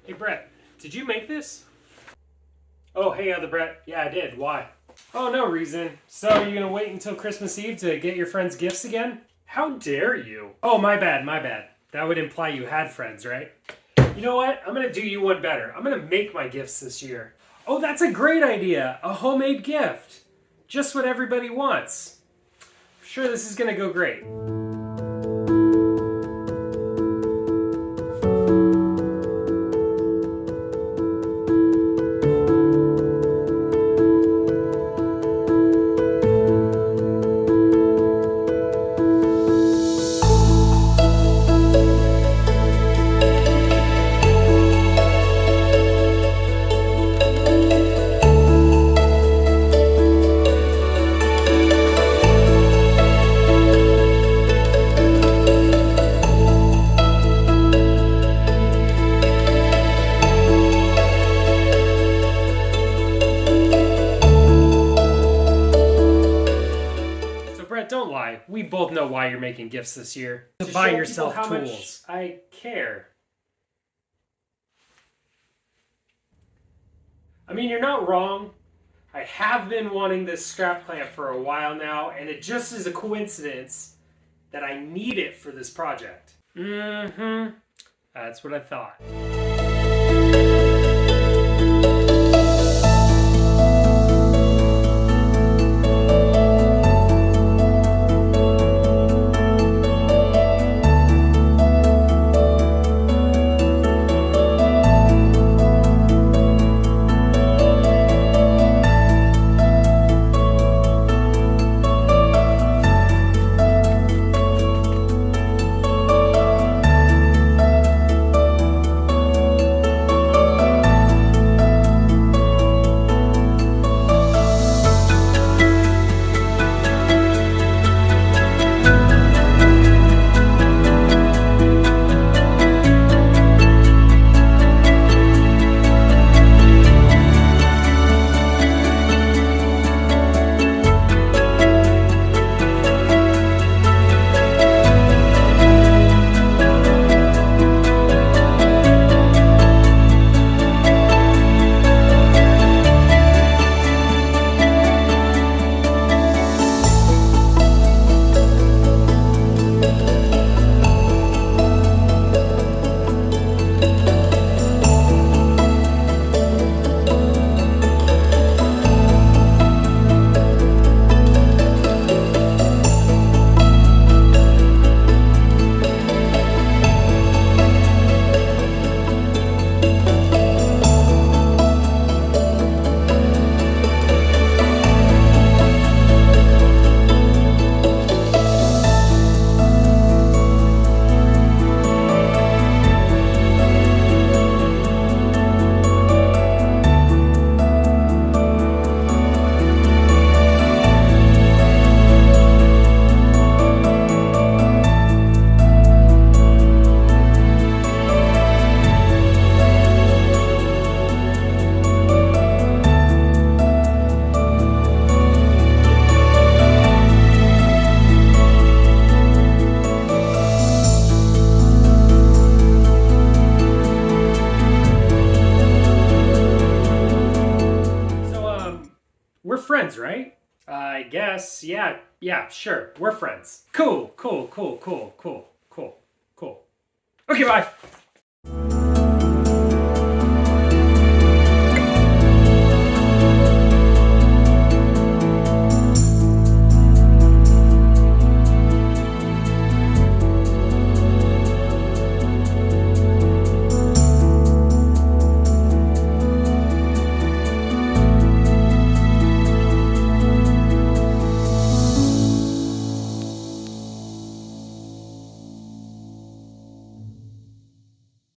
Hey Brett, did you make this? Oh, hey other Brett. Yeah, I did. Why? Oh, no reason. So you gonna wait until Christmas Eve to get your friends gifts again? How dare you? Oh, my bad, my bad. That would imply you had friends, right? You know what? I'm gonna do you one better. I'm gonna make my gifts this year. Oh, that's a great idea. A homemade gift. Just what everybody wants. I'm sure this is gonna go great. Brett, don't lie. We both know why you're making gifts this year. To buy yourself tools. Much I care. I mean, you're not wrong. I have been wanting this scrap clamp for a while now, and it just is a coincidence that I need it for this project. Mm-hmm. That's what I thought. We're friends, right? I guess, yeah, sure. We're friends. Cool. Okay, bye.